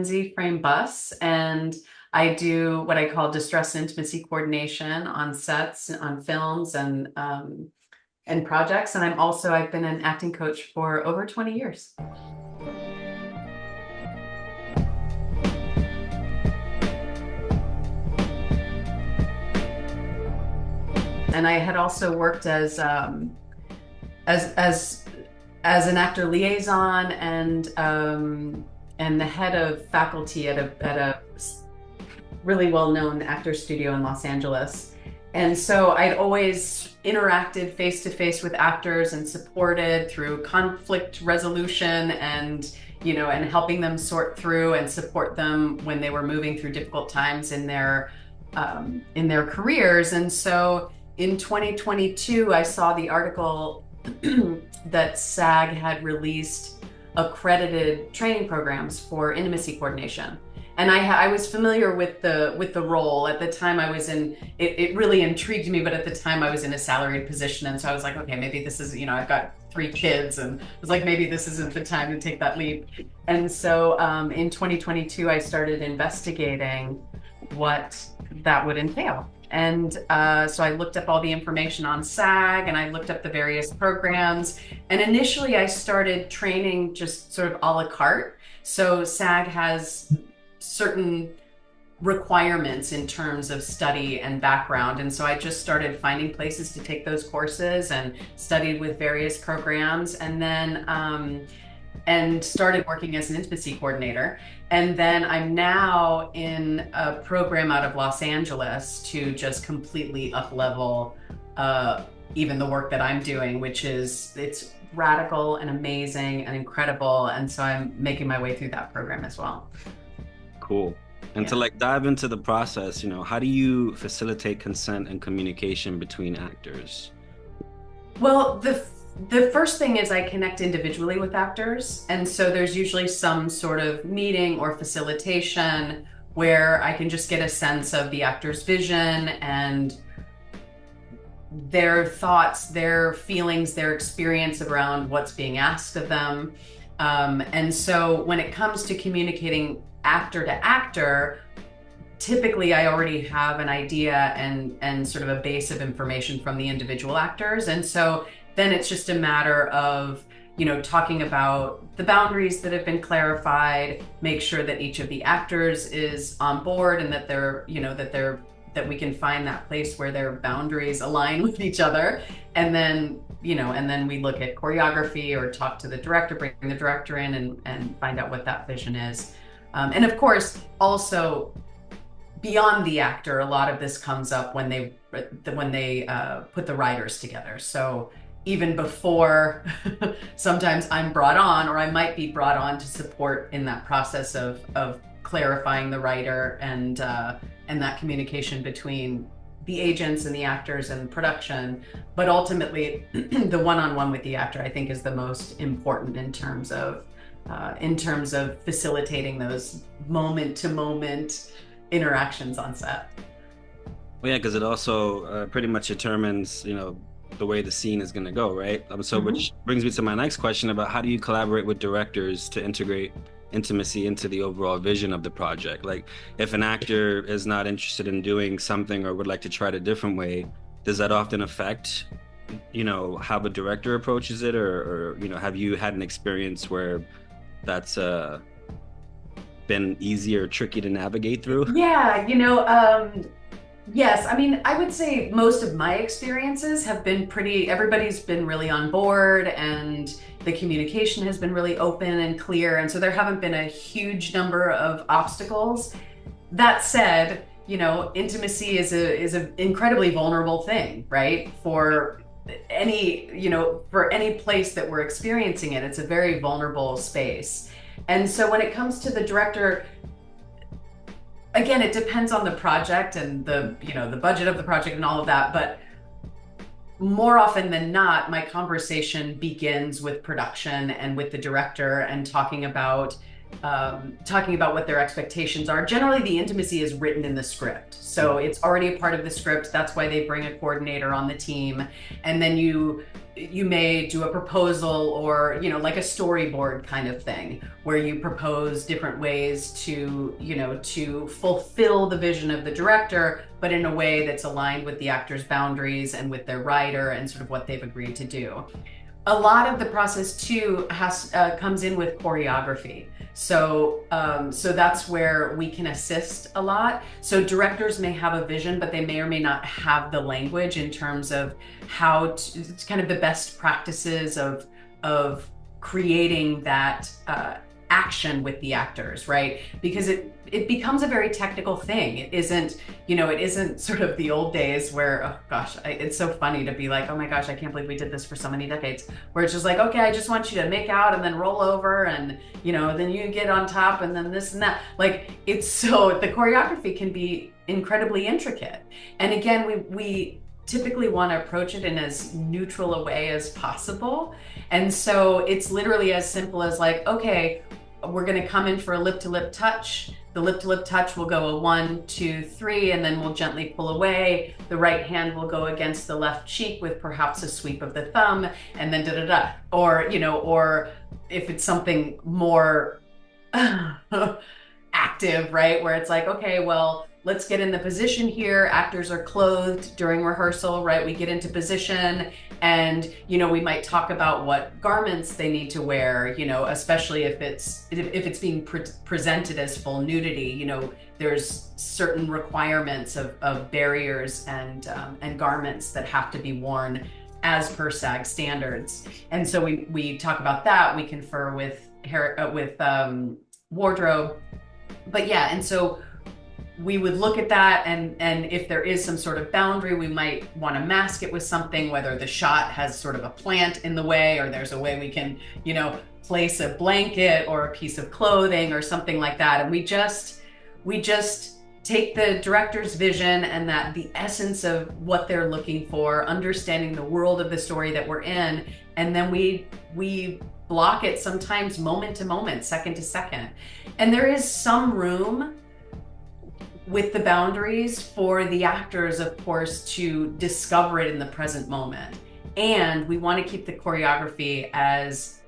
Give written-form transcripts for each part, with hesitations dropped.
Lindsay Frame Buss, and I do what I call distress and intimacy coordination on sets, on films, and projects. And I've been an acting coach for over 20 years. And I had also worked as as as an actor liaison and the head of faculty at a really well-known actor studio in Los Angeles. And so I'd always interacted face to face with actors and supported through conflict resolution and helping them sort through and support them when they were moving through difficult times in their careers. And so in 2022, I saw the article that SAG had released accredited training programs for intimacy coordination. And I was familiar with the role. At the time I was in, it really intrigued me, but at the time I was in a salaried position. And so I was like, okay, maybe this is, I've got 3 kids, and I was like, maybe this isn't the time to take that leap. And so in 2022, I started investigating what that would entail. And so I looked up all the information on SAG, and I looked up the various programs. And initially I started training just sort of a la carte. So SAG has certain requirements in terms of study and background. And so I just started finding places to take those courses and studied with various programs, and then and started working as an intimacy coordinator. And then I'm now in a program out of Los Angeles to just completely up-level even the work that I'm doing, it's radical and amazing and incredible. And so I'm making my way through that program as well. Cool. And to dive into the process, how do you facilitate consent and communication between actors? Well, the first thing is I connect individually with actors. And so there's usually some sort of meeting or facilitation where I can just get a sense of the actor's vision and their thoughts, their feelings, their experience around what's being asked of them. And so when it comes to communicating actor to actor, typically I already have an idea and sort of a base of information from the individual actors. And so then it's just a matter of, talking about the boundaries that have been clarified, make sure that each of the actors is on board and that that we can find that place where their boundaries align with each other. And then, we look at choreography or talk to the director, bring the director in and find out what that vision is. And of course, also beyond the actor, a lot of this comes up when they put the writers together. So even before, sometimes I'm brought on, or I might be brought on to support in that process of clarifying the writer and that communication between the agents and the actors and production. But ultimately, the one-on-one with the actor, I think, is the most important in terms of facilitating those moment-to-moment interactions on set. Well, yeah, because it also pretty much determines, the way the scene is going to go, right? Which brings me to my next question about how do you collaborate with directors to integrate intimacy into the overall vision of the project? Like, if an actor is not interested in doing something or would like to try it a different way, does that often affect, how the director approaches it? Or have you had an experience where that's been easy or tricky to navigate through? Yeah, yes. I mean, I would say most of my experiences have been everybody's been really on board, and the communication has been really open and clear. And so there haven't been a huge number of obstacles. That said, intimacy is an incredibly vulnerable thing, right? For any place that we're experiencing it, it's a very vulnerable space. And so when it comes to the director, again, it depends on the project and the budget of the project and all of that. But more often than not, my conversation begins with production and with the director and talking about, talking about what their expectations are. Generally, the intimacy is written in the script. So it's already a part of the script. That's why they bring a coordinator on the team. And then you may do a proposal, or like a storyboard kind of thing, where you propose different ways to to fulfill the vision of the director, but in a way that's aligned with the actor's boundaries and with their writer and sort of what they've agreed to do. A lot of the process too comes in with choreography. So that's where we can assist a lot. So directors may have a vision, but they may or may not have the language in terms of how to, it's kind of the best practices of creating that action with the actors, right? Because it becomes a very technical thing. It isn't sort of the old days where, oh gosh, it's so funny to be like, oh my gosh, I can't believe we did this for so many decades, where it's just like, okay, I just want you to make out and then roll over, and then you get on top, and then this and that. Like, it's so, the choreography can be incredibly intricate. And again, we typically want to approach it in as neutral a way as possible. And so it's literally as simple as like, okay, we're going to come in for a lip-to-lip touch. The lip-to-lip touch will go a 1, 2, 3, and then we'll gently pull away. The right hand will go against the left cheek with perhaps a sweep of the thumb, and then da-da-da. Or if it's something more active, right, where it's like, okay, well, let's get in the position here. Actors are clothed during rehearsal, right? We get into position, and we might talk about what garments they need to wear, especially if it's being presented as full nudity. There's certain requirements of barriers and garments that have to be worn as per SAG standards. And so we talk about that. We confer with wardrobe. But yeah, and so we would look at that, and if there is some sort of boundary, we might want to mask it with something, whether the shot has sort of a plant in the way, or there's a way we can, place a blanket or a piece of clothing or something like that. And we just take the director's vision and that the essence of what they're looking for, understanding the world of the story that we're in, and then we block it sometimes moment to moment, second to second. And there is some room with the boundaries for the actors, of course, to discover it in the present moment. And we want to keep the choreography as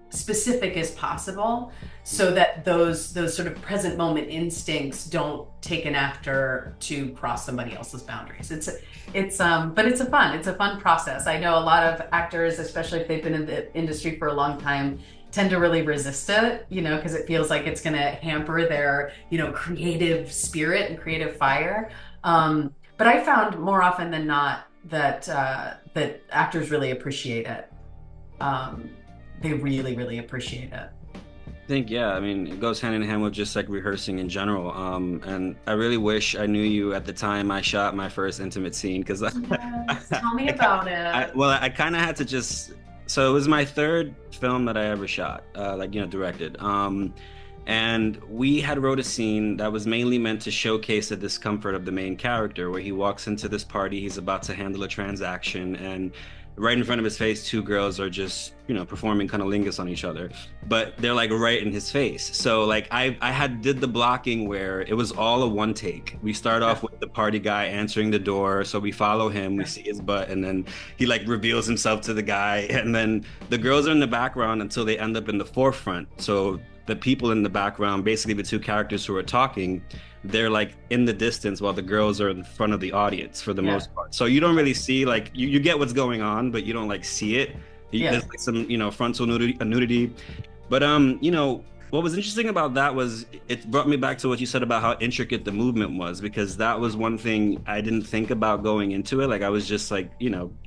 specific as possible, so that those sort of present moment instincts don't take an actor to cross somebody else's boundaries. But it's a fun process. I know a lot of actors, especially if they've been in the industry for a long time, tend to really resist it, because it feels like it's going to hamper their, creative spirit and creative fire. But I found more often than not that actors really appreciate it. They really, really appreciate it. I think, yeah, I mean, it goes hand in hand with just like rehearsing in general. And I really wish I knew you at the time I shot my first intimate scene, because Yes, tell me about it. I kind of had to just. So it was my third film that I ever shot, directed. And we had wrote a scene that was mainly meant to showcase the discomfort of the main character, where he walks into this party, he's about to handle a transaction, and right in front of his face, two girls are just, performing cunnilingus on each other, but they're like right in his face. So like I did the blocking where it was all a one take. We start off with the party guy answering the door, so we follow him, we see his butt, and then he like reveals himself to the guy, and then the girls are in the background until they end up in the forefront. So the people in the background, basically the two characters who are talking, they're like in the distance while the girls are in front of the audience for the most part. So you don't really see, like, you get what's going on, but you don't like see it. There's like some, frontal nudity. But, what was interesting about that was it brought me back to what you said about how intricate the movement was, because that was one thing I didn't think about going into it. Like, I was just like,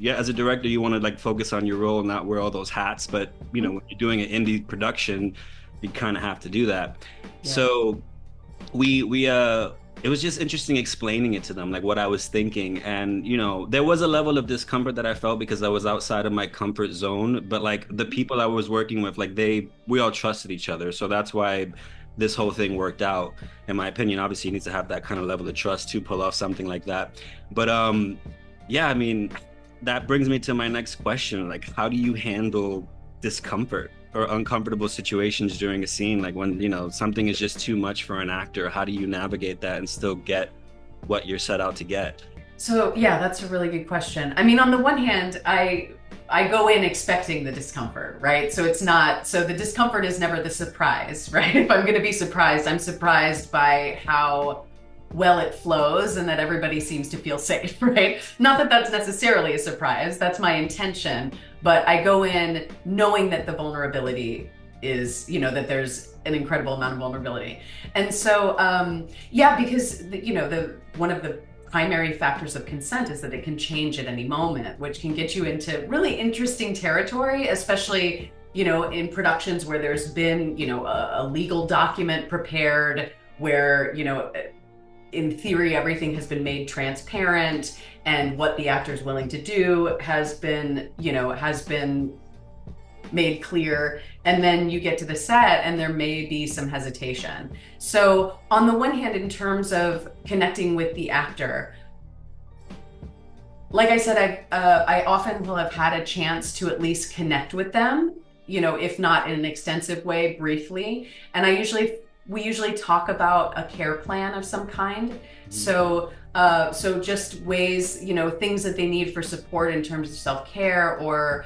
as a director, you want to like focus on your role and not wear all those hats. But, when you're doing an indie production, you kind of have to do that. Yeah. So it was just interesting explaining it to them, like what I was thinking. And, there was a level of discomfort that I felt because I was outside of my comfort zone. But like the people I was working with, like we all trusted each other. So that's why this whole thing worked out, in my opinion. Obviously, you need to have that kind of level of trust to pull off something like that. But yeah, I mean, that brings me to my next question. Like, how do you handle discomfort or uncomfortable situations during a scene, like when, something is just too much for an actor? How do you navigate that and still get what you're set out to get? So yeah, that's a really good question. I mean, on the one hand, I go in expecting the discomfort, right? So it's not, so the discomfort is never the surprise, right? If I'm going to be surprised, I'm surprised by how well it flows and that everybody seems to feel safe, right? Not that that's necessarily a surprise, that's my intention, but I go in knowing that the vulnerability is, that there's an incredible amount of vulnerability. And so, yeah, because, the one of the primary factors of consent is that it can change at any moment, which can get you into really interesting territory, especially, in productions where there's been, a legal document prepared where, in theory, everything has been made transparent and what the actor is willing to do has been made clear. And then you get to the set and there may be some hesitation. So on the one hand, in terms of connecting with the actor, like I said, I often will have had a chance to at least connect with them, if not in an extensive way, briefly. And we usually talk about a care plan of some kind. So just ways, things that they need for support in terms of self-care or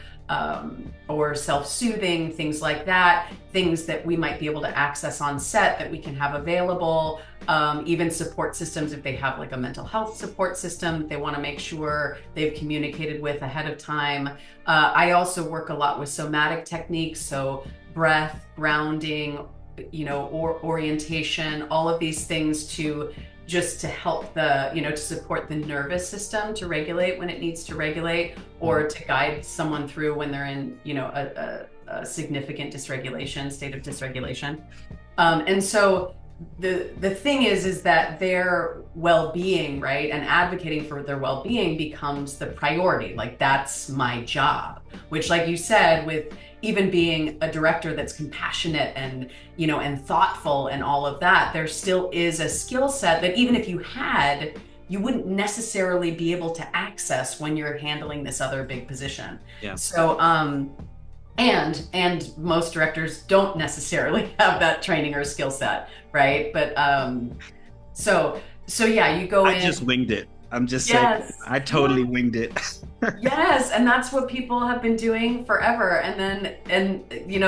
self-soothing, things like that, things that we might be able to access on set that we can have available, even support systems if they have like a mental health support system they want to make sure they've communicated with ahead of time. I also work a lot with somatic techniques, so breath, grounding, or orientation, all of these things to help to support the nervous system to regulate when it needs to regulate, or to guide someone through when they're in, a significant state of dysregulation. And so the thing is that their well-being, right, and advocating for their well-being becomes the priority. Like, that's my job, which, like you said, with even being a director that's compassionate and, and thoughtful and all of that, there still is a skill set that even if you wouldn't necessarily be able to access when you're handling this other big position. Yeah. So, and most directors don't necessarily have that training or skill set, right? But so yeah, you go in. I just winged it. I'm just saying, I totally winged it. Yes, and that's what people have been doing forever. And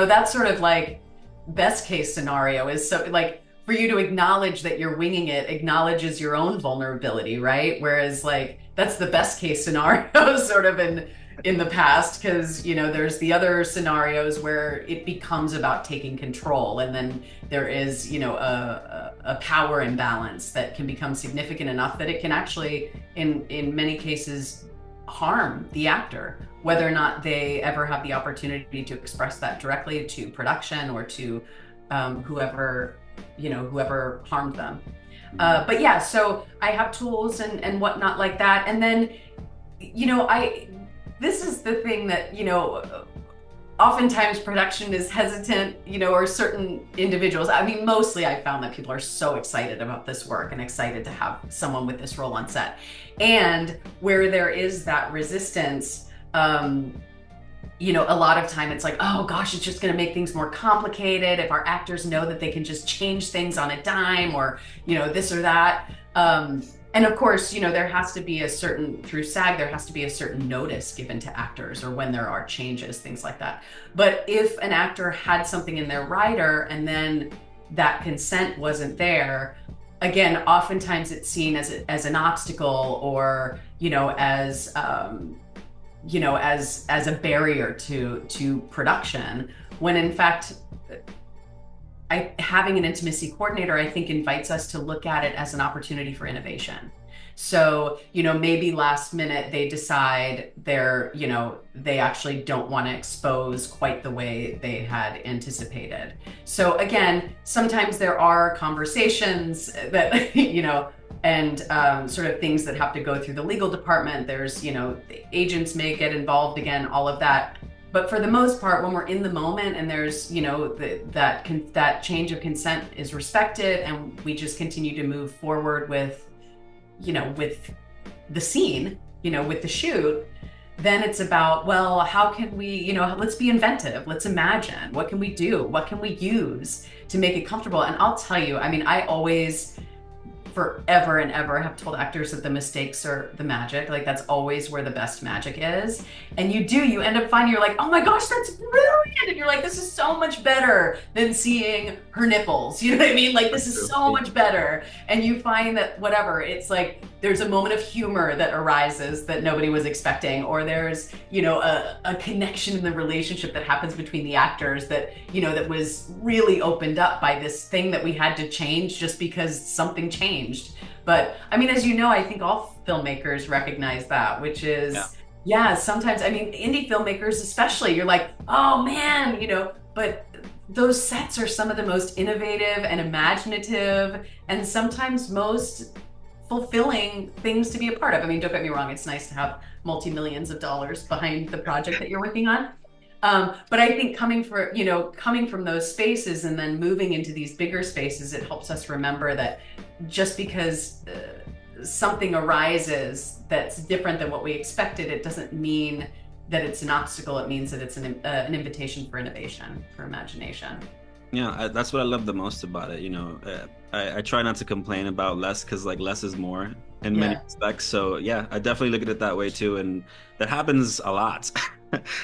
that's sort of like best case scenario is, so like, for you to acknowledge that you're winging it acknowledges your own vulnerability, right? Whereas like that's the best case scenario sort of in the past, because there's the other scenarios where it becomes about taking control, and then there is a power imbalance that can become significant enough that it can actually in many cases harm the actor, whether or not they ever have the opportunity to express that directly to production or to whoever harmed them. But yeah, so I have tools and whatnot like that. And then, this is the thing that, oftentimes production is hesitant, or certain individuals. I mean, mostly I found that people are so excited about this work and excited to have someone with this role on set. And where there is that resistance, a lot of time it's like, oh gosh, it's just going to make things more complicated if our actors know that they can just change things on a dime, or, this or that. And of course, there has to be through SAG, there has to be a certain notice given to actors, or when there are changes, things like that. But if an actor had something in their rider and then that consent wasn't there, again, oftentimes it's seen as an obstacle, or, as a barrier to production, when in fact, having an intimacy coordinator, I think, invites us to look at it as an opportunity for innovation. So, maybe last minute they decide they actually don't want to expose quite the way they had anticipated. So again, sometimes there are conversations that, and sort of things that have to go through the legal department. There's, the agents may get involved again, all of that. But for the most part, when we're in the moment and there's, that change of consent is respected, and we just continue to move forward with, with the scene, with the shoot, then it's about, well, how can we, let's be inventive. Let's imagine. What can we do? What can we use to make it comfortable? And I'll tell you, I mean, I always forever and ever have told actors that the mistakes are the magic. Like that's always where the best magic is. And you end up finding you're like, oh my gosh, that's brilliant. And you're like, this is so much better than seeing her nipples. You know what I mean? Like this is so much better. And you find that whatever, it's like there's a moment of humor that arises that nobody was expecting, or there's, a connection in the relationship that happens between the actors that, that was really opened up by this thing that we had to change just because something changed. But I mean, as you know, I think all filmmakers recognize that, which is, yeah, sometimes, I mean, indie filmmakers especially, you're like, oh man, but those sets are some of the most innovative and imaginative and sometimes most fulfilling things to be a part of. I mean, don't get me wrong, it's nice to have multi-millions of dollars behind the project that you're working on. But I think coming from those spaces and then moving into these bigger spaces, it helps us remember that just because something arises that's different than what we expected, it doesn't mean that it's an obstacle. It means that it's an invitation for innovation, for imagination. Yeah, that's what I love the most about it. I try not to complain about less because like less is more in many respects. So yeah, I definitely look at it that way too, and that happens a lot.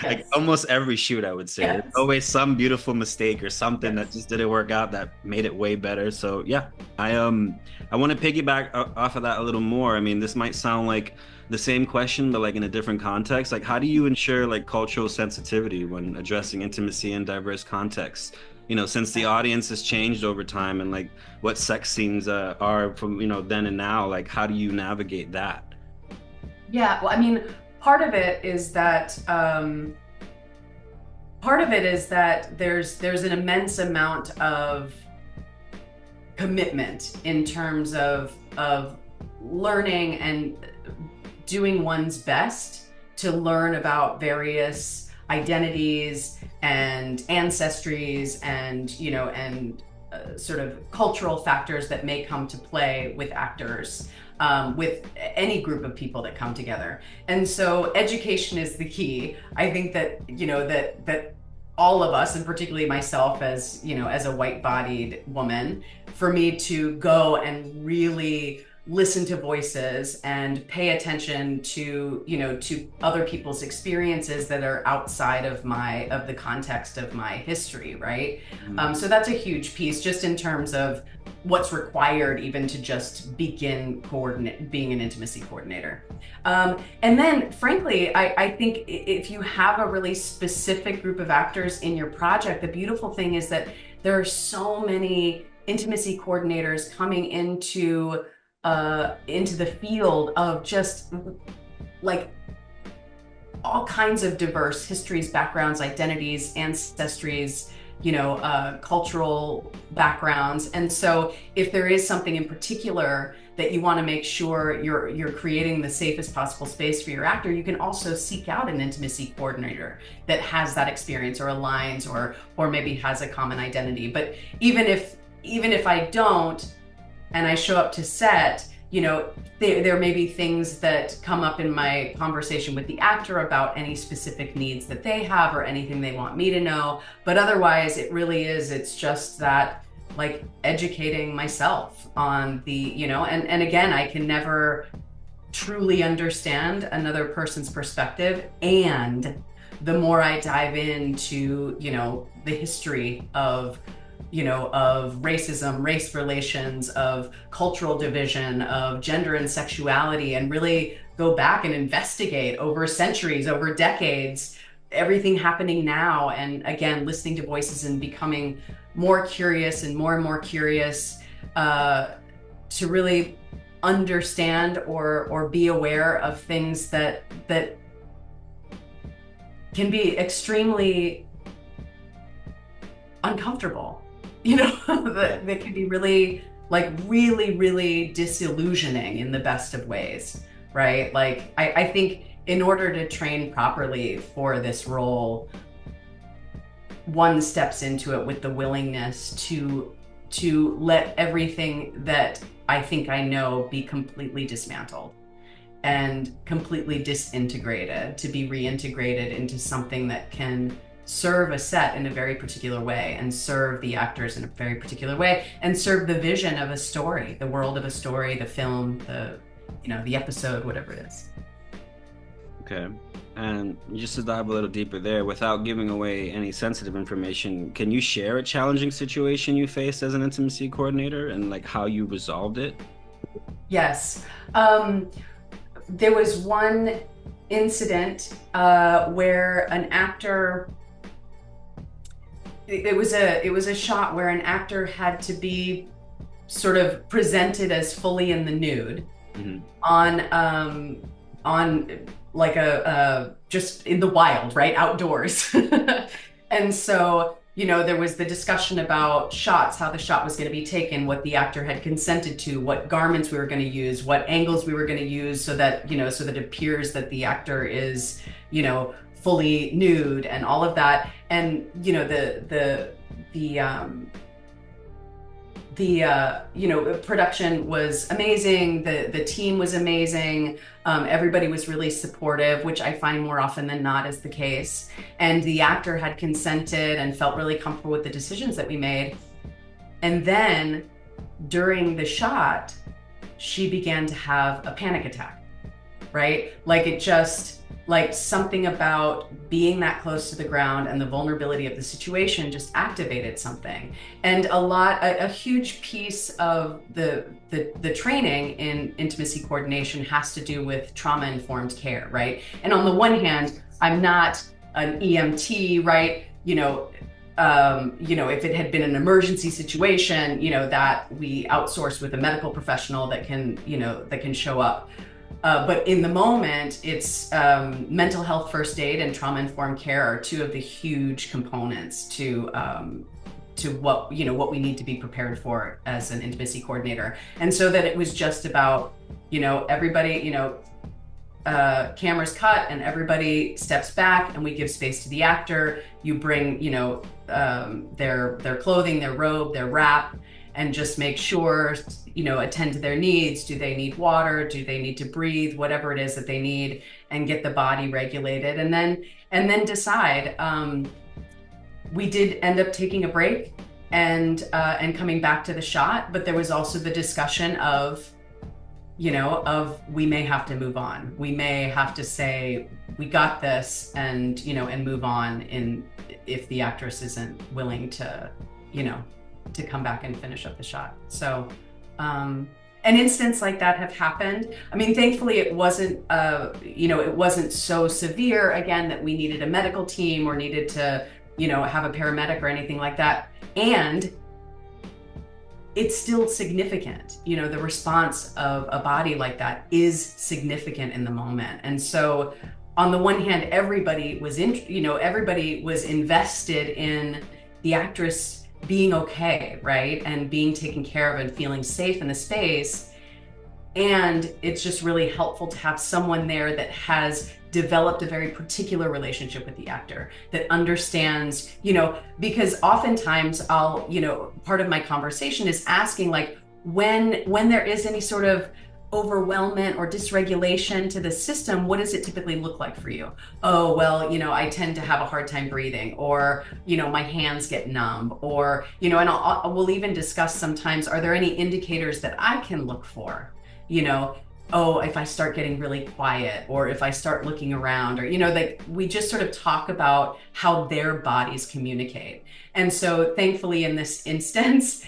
Like almost every shoot, I would say. There's always some beautiful mistake or something that just didn't work out that made it way better. So yeah, I want to piggyback off of that a little more. I mean, this might sound like the same question, but like in a different context. Like, how do you ensure like cultural sensitivity when addressing intimacy in diverse contexts? Since the audience has changed over time and like what sex scenes are from, then and now, like how do you navigate that? Yeah, well, I mean, part of it is that there's an immense amount of commitment in terms of learning and doing one's best to learn about various identities and ancestries and sort of cultural factors that may come to play with actors, with any group of people that come together. And so education is the key. I think that that all of us, and particularly myself as as a white-bodied woman, for me to go and really listen to voices and pay attention to to other people's experiences that are outside of the context of my history, right? So that's a huge piece just in terms of what's required even to just begin being an intimacy coordinator. And then frankly, I think if you have a really specific group of actors in your project, the beautiful thing is that there are so many intimacy coordinators coming into the field of just like all kinds of diverse histories, backgrounds, identities, ancestries, cultural backgrounds. And so if there is something in particular that you want to make sure you're creating the safest possible space for your actor, you can also seek out an intimacy coordinator that has that experience or aligns or maybe has a common identity. But even if I don't, and I show up to set, there may be things that come up in my conversation with the actor about any specific needs that they have or anything they want me to know. But otherwise, it's just that like educating myself on the, and again, I can never truly understand another person's perspective. And the more I dive into, the history of racism, race relations, of cultural division, of gender and sexuality, and really go back and investigate over centuries, over decades, everything happening now. And again, listening to voices and becoming more curious and more curious to really understand or be aware of things that can be extremely uncomfortable. That can be really disillusioning in the best of ways, right? Like, I think in order to train properly for this role, one steps into it with the willingness to let everything that I think I know be completely dismantled. and completely disintegrated to be reintegrated into something that can serve a set in a very particular way and serve the actors in a very particular way and serve the vision of a story, the world of a story, the film, the episode, whatever it is. Okay. And just to dive a little deeper there, without giving away any sensitive information, can you share a challenging situation you faced as an intimacy coordinator and like how you resolved it? Yes. There was one incident where an actor, it was a shot where an actor had to be sort of presented as fully in the nude on like just in the wild, right? Outdoors. And so, there was the discussion about shots, how the shot was going to be taken, what the actor had consented to, what garments we were going to use, what angles we were going to use so that, so that it appears that the actor is, fully nude and all of that. And, the production was amazing. The team was amazing. Everybody was really supportive, which I find more often than not is the case. And the actor had consented and felt really comfortable with the decisions that we made. And then during the shot, she began to have a panic attack, right? Like something about being that close to the ground and the vulnerability of the situation just activated something. And a huge piece of the training in intimacy coordination has to do with trauma-informed care, right? And on the one hand, I'm not an EMT, right? If it had been an emergency situation, that we outsource with a medical professional that can show up. But in the moment, it's mental health first aid and trauma-informed care are two of the huge components to what we need to be prepared for as an intimacy coordinator. And so that it was just about, everybody, cameras cut and everybody steps back and we give space to the actor. You bring, their clothing, their robe, their wrap, and just make sure, attend to their needs. Do they need water? Do they need to breathe? Whatever it is that they need, and get the body regulated. And then decide. We did end up taking a break and coming back to the shot, but there was also the discussion of we may have to move on. We may have to say, we got this and move on if the actress isn't willing to come back and finish up the shot. So an instance like that have happened. I mean, thankfully it wasn't so severe again that we needed a medical team or needed to, have a paramedic or anything like that. And it's still significant. The response of a body like that is significant in the moment. And so on the one hand, everybody was invested in the actress being okay, right? And being taken care of and feeling safe in the space. And it's just really helpful to have someone there that has developed a very particular relationship with the actor, that understands, because oftentimes I'll, part of my conversation is asking like, when there is any sort of overwhelmment or dysregulation to the system, what does it typically look like for you? Oh, well, I tend to have a hard time breathing, or, my hands get numb, or, and we'll even discuss sometimes, are there any indicators that I can look for? Oh, if I start getting really quiet, or if I start looking around, or, we just sort of talk about how their bodies communicate. And so thankfully in this instance,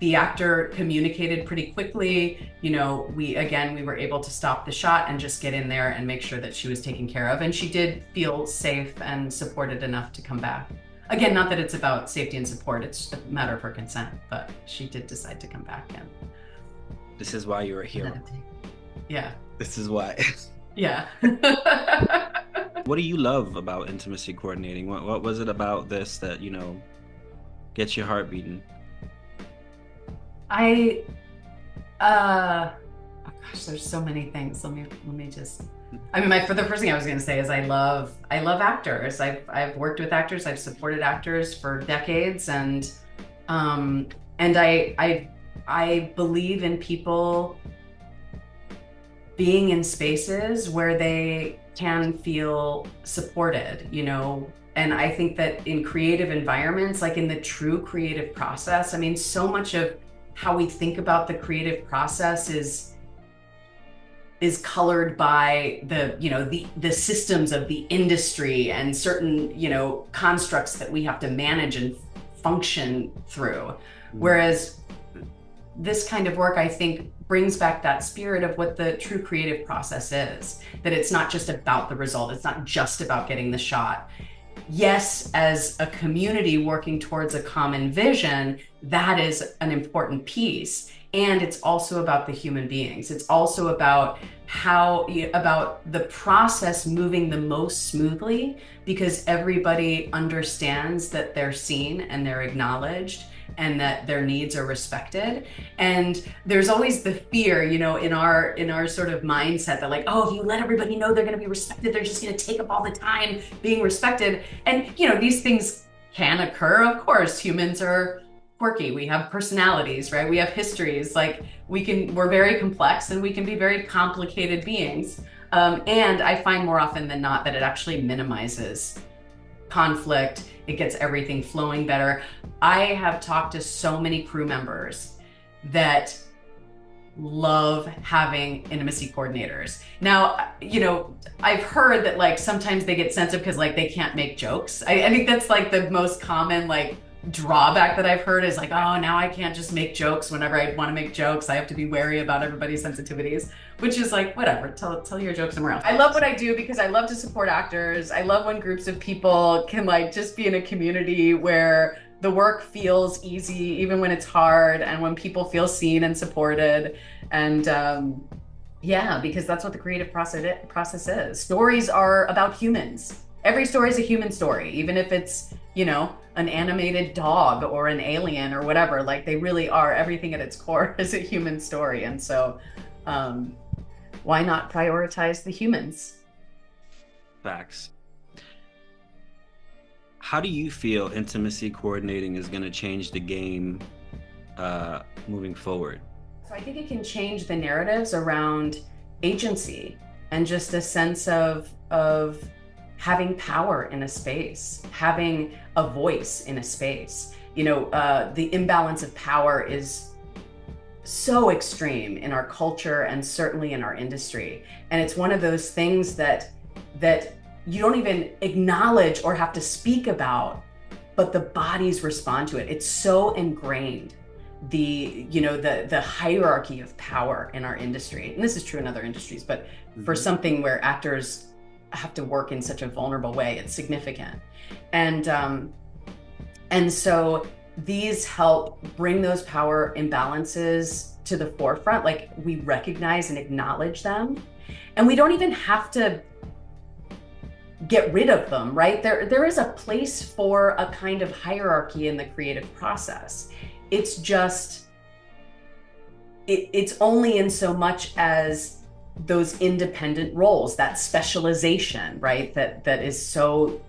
the actor communicated pretty quickly. We were able to stop the shot and just get in there and make sure that she was taken care of. And she did feel safe and supported enough to come back. Again, not that it's about safety and support, it's a matter of her consent, but she did decide to come back. And this is why you're a hero. Yeah. This is why. Yeah. What do you love about intimacy coordinating? What was it about this that, gets your heart beating? Oh gosh, there's so many things. Let me just, the first thing I was going to say is I love actors. I've worked with actors. I've supported actors for decades. And I believe in people being in spaces where they can feel supported, and I think that in creative environments, like in the true creative process, I mean, so much of how we think about the creative process is colored by the systems of the industry and certain constructs that we have to manage and function through. Whereas this kind of work, I think, brings back that spirit of what the true creative process is, that it's not just about the result, it's not just about getting the shot. Yes, as a community working towards a common vision, that is an important piece. And it's also about the human beings. It's also about about the process moving the most smoothly, because everybody understands that they're seen and they're acknowledged and that their needs are respected. And there's always the fear, in our sort of mindset that, like, oh, if you let everybody know they're going to be respected, they're just going to take up all the time being respected. And these things can occur. Of course, humans are quirky. We have personalities, right? We have histories. Like, we're very complex and we can be very complicated beings. And I find more often than not that it actually minimizes conflict. It gets everything flowing better. I have talked to so many crew members that love having intimacy coordinators. Now, I've heard that, like, sometimes they get sensitive because, like, they can't make jokes. I think that's like the most common, like, drawback that I've heard is, like, oh, now I can't just make jokes whenever I want to make jokes. I have to be wary about everybody's sensitivities, which is like, whatever, tell your joke somewhere else. I love what I do because I love to support actors. I love when groups of people can, like, just be in a community where the work feels easy, even when it's hard, and when people feel seen and supported. And yeah, because that's what the creative process is. Stories are about humans. Every story is a human story, even if it's, an animated dog or an alien or whatever. Like, they really are, everything at its core is a human story. And so why not prioritize the humans? Facts. How do you feel intimacy coordinating is going to change the game moving forward? So I think it can change the narratives around agency and just a sense of having power in a space, having a voice in a space. The imbalance of power is so extreme in our culture and certainly in our industry. And it's one of those things that you don't even acknowledge or have to speak about, but the bodies respond to it. It's so ingrained, the hierarchy of power in our industry. And this is true in other industries, but for something where actors have to work in such a vulnerable way, it's significant. And so these help bring those power imbalances to the forefront. Like, we recognize and acknowledge them, and we don't even have to get rid of them, right? There is a place for a kind of hierarchy in the creative process. It's just, it's only in so much as those independent roles, that specialization, right? That is so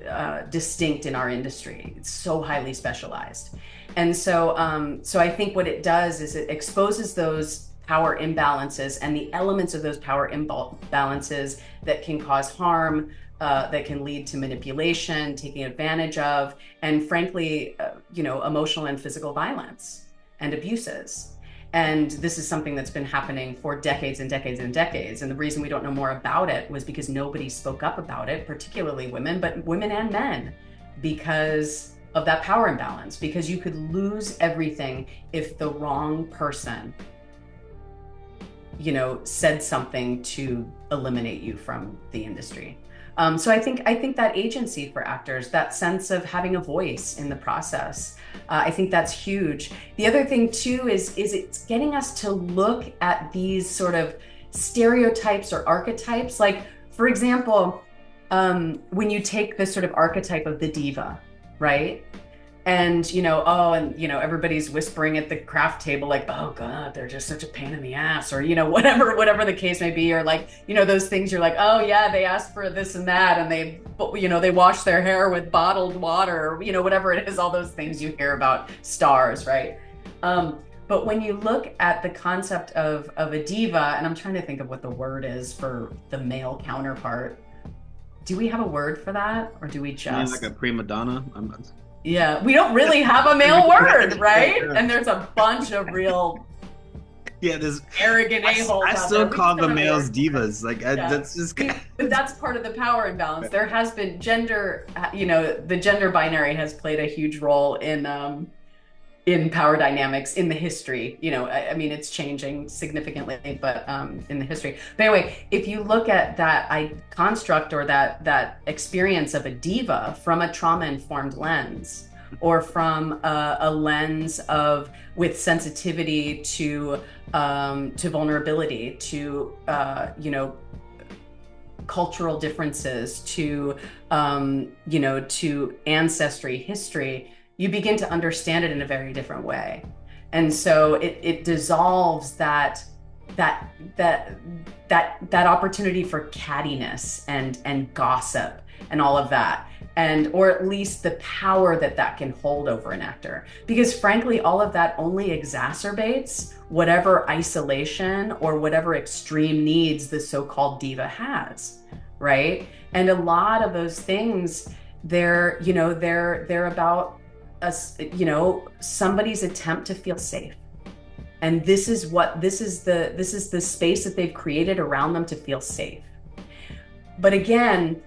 distinct in our industry. It's so highly specialized. And so I think what it does is it exposes those power imbalances and the elements of those power imbalances that can cause harm, that can lead to manipulation, taking advantage of, and frankly, emotional and physical violence and abuses. And this is something that's been happening for decades and decades and decades. And the reason we don't know more about it was because nobody spoke up about it, particularly women, but women and men, because of that power imbalance, because you could lose everything if the wrong person, said something to eliminate you from the industry. So I think that agency for actors, that sense of having a voice in the process, I think that's huge. The other thing too is it's getting us to look at these sort of stereotypes or archetypes. Like, for example, when you take this sort of archetype of the diva, right? And, everybody's whispering at the craft table, like, oh God, they're just such a pain in the ass, or, whatever the case may be, or like, those things you're like, oh yeah, they asked for this and that, and they wash their hair with bottled water, or, whatever it is, all those things you hear about stars, right? But when you look at the concept of a diva, and I'm trying to think of what the word is for the male counterpart. Do we have a word for that, or do we I mean, like a just? prima donna. Yeah, we don't really have a male word, right? And there's a bunch of real Yeah, there's. arrogant a-holes I out there. still We just call the don't have a males word for it. divas. Like Yeah. that's just. But that's part of the power imbalance. There has been gender, the gender binary has played a huge role in power dynamics in the history. I mean, it's changing significantly, but in the history. But anyway, if you look at that construct or that experience of a diva from a trauma-informed lens, or from a lens of with sensitivity to vulnerability, to cultural differences, to ancestry, history, you begin to understand it in a very different way. And so it dissolves that opportunity for cattiness and gossip and all of that, and or at least the power that can hold over an actor, because frankly all of that only exacerbates whatever isolation or whatever extreme needs the so-called diva has, right? And a lot of those things, they're about us, somebody's attempt to feel safe. And this is the space that they've created around them to feel safe. But again,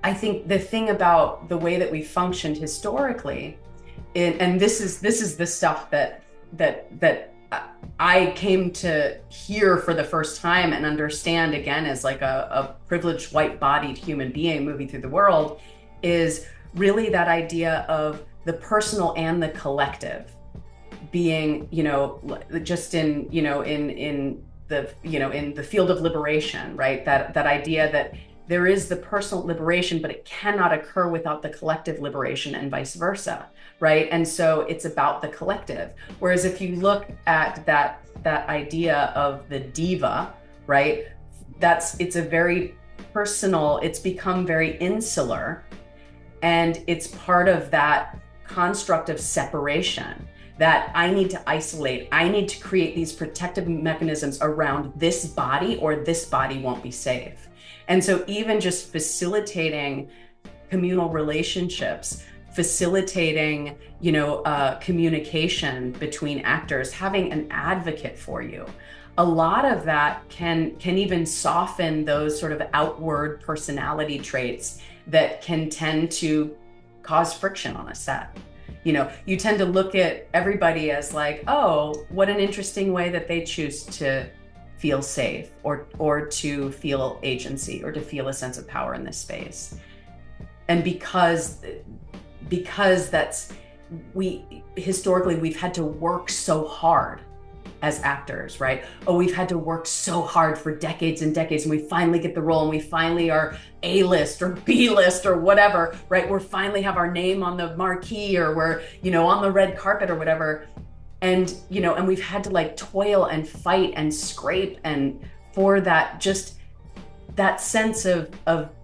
I think the thing about the way that we functioned historically, and this is the stuff that I came to hear for the first time and understand again as like a privileged white-bodied human being moving through the world, is really that idea of the personal and the collective being, just in the field of liberation, right? That idea that there is the personal liberation, but it cannot occur without the collective liberation, and vice versa, right? And so it's about the collective. Whereas if you look at that idea of the diva, right, it's a very personal, it's become very insular, and it's part of that construct of separation, that I need to isolate, I need to create these protective mechanisms around this body, or this body won't be safe. And so even just facilitating communal relationships, facilitating, communication between actors, having an advocate for you, a lot of that can even soften those sort of outward personality traits that can tend to cause friction on a set. You tend to look at everybody as like, oh, what an interesting way that they choose to feel safe, or to feel agency, or to feel a sense of power in this space. And because historically we've had to work so hard as actors, right? Oh, we've had to work so hard for decades and decades, and we finally get the role, and we finally are A-list or B-list or whatever, right? We're finally have our name on the marquee, or we're, on the red carpet or whatever. And, and we've had to like toil and fight and scrape, and for that, just that sense of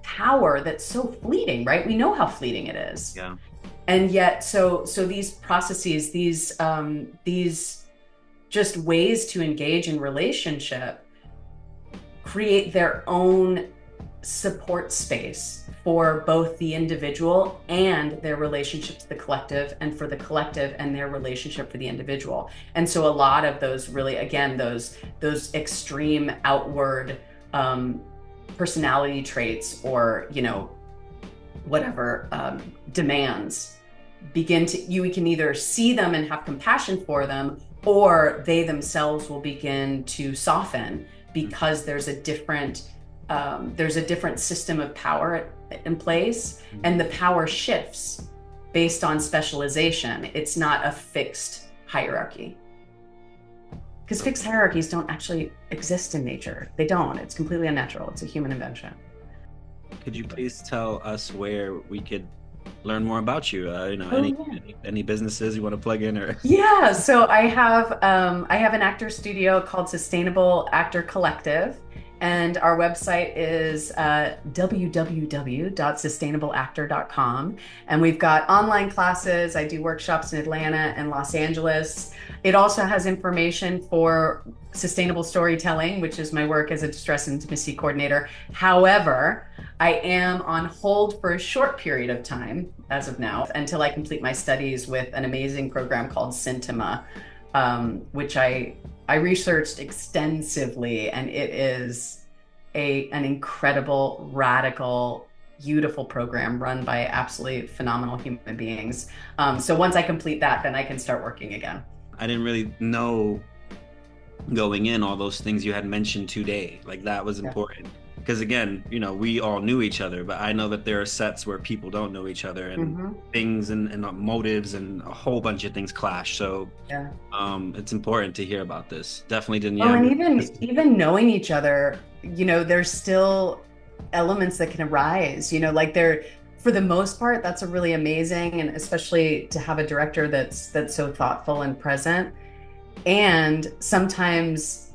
power that's so fleeting, right? We know how fleeting it is. Yeah. And yet, so these processes, these just ways to engage in relationship create their own support space for both the individual and their relationship to the collective, and for the collective and their relationship for the individual. And so a lot of those really, again, those extreme outward personality traits, or whatever demands, we can either see them and have compassion for them, or they themselves will begin to soften, because there's a different system of power in place, and the power shifts based on specialization. It's not a fixed hierarchy, because fixed hierarchies don't actually exist in nature. They don't. It's completely unnatural. It's a human invention. Could you please tell us where we could learn more about you? Any businesses you want to plug in, or? Yeah, so I have an actor studio called Sustainable Actor Collective, And our website is www.sustainableactor.com. And we've got online classes. I do workshops in Atlanta and Los Angeles. It also has information for sustainable storytelling, which is my work as a distress intimacy coordinator. However, I am on hold for a short period of time as of now until I complete my studies with an amazing program called Cintima, which I researched extensively, and it is an incredible, radical, beautiful program run by absolutely phenomenal human beings. So once I complete that, then I can start working again. I didn't really know going in all those things you had mentioned today. Like that was important. Because again, you know, we all knew each other, but I know that there are sets where people don't know each other and things and motives and a whole bunch of things clash. So it's important to hear about this. Definitely didn't. Oh, and even knowing each other, you know, there's still elements that can arise, you know, like for the most part, that's a really amazing, and especially to have a director that's so thoughtful and present. And sometimes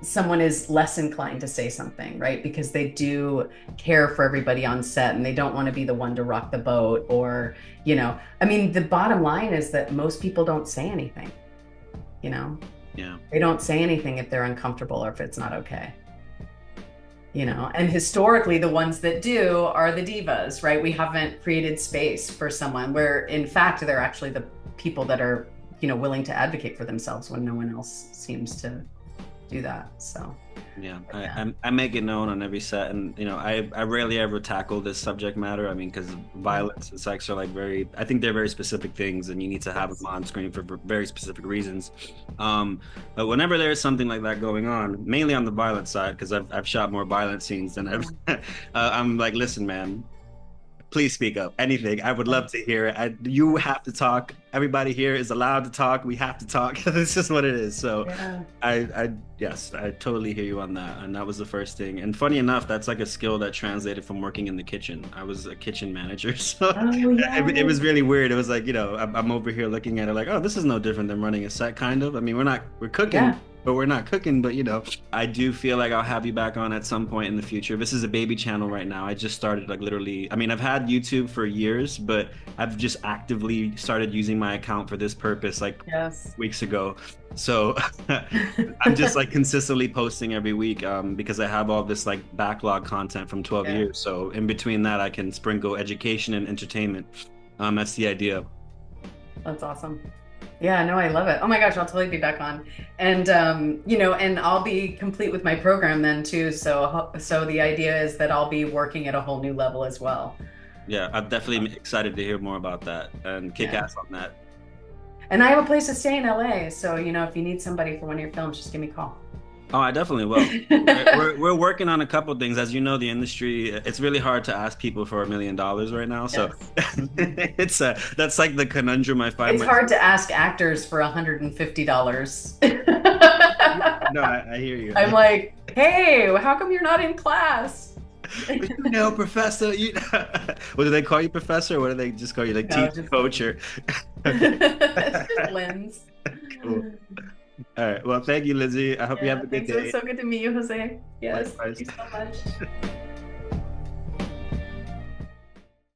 someone is less inclined to say something, right? Because they do care for everybody on set and they don't want to be the one to rock the boat, or, you know, I mean, the bottom line is that most people don't say anything, you know? Yeah. They don't say anything if they're uncomfortable or if it's not okay. You know, and historically the ones that do are the divas, right? We haven't created space for someone where in fact they're actually the people that are, you know, willing to advocate for themselves when no one else seems to do that. So yeah, I make it known on every set, and you know, I rarely ever tackle this subject matter. I mean, because violence and sex are like I think they're very specific things, and you need to have them on screen for very specific reasons. But whenever there's something like that going on, mainly on the violent side, because I've shot more violent scenes than I've I'm like, listen, man, please speak up. Anything. I would love to hear it. You have to talk. Everybody here is allowed to talk. We have to talk. This is what it is. So yes, I totally hear you on that. And that was the first thing. And funny enough, that's like a skill that translated from working in the kitchen. I was a kitchen manager. So it was really weird. It was like, you know, I'm over here looking at it like, oh, this is no different than running a set, kind of. I mean, we're cooking. But we're not cooking. But you know, I do feel like I'll have you back on at some point in the future. This is a baby channel right now. I just started like literally, I mean, I've had YouTube for years, but I've just actively started using my account for this purpose like weeks ago. So I'm just like consistently posting every week because I have all this like backlog content from 12 years. So in between that, I can sprinkle education and entertainment. That's the idea. That's awesome. Yeah, no, I love it. Oh my gosh, I'll totally be back on. And, you know, and I'll be complete with my program then too. So the idea is that I'll be working at a whole new level as well. Yeah, I'm definitely excited to hear more about that and kick ass on that. And I have a place to stay in LA. So, you know, if you need somebody for one of your films, just give me a call. Oh, I definitely will. We're working on a couple of things. As you know, the industry, it's really hard to ask people for $1 million right now. So it's that's like the conundrum I find. It's hard to ask actors for $150. No, I hear you. I'm like, hey, how come you're not in class? You know, professor. What do they call you, professor? Or what do they just call you, like teacher, coach, or? Lens. Cool. All right. Well, thank you, Lindsay. I hope you have a good day. It was so good to meet you, Jose. Yes. Likewise. Thank you so much.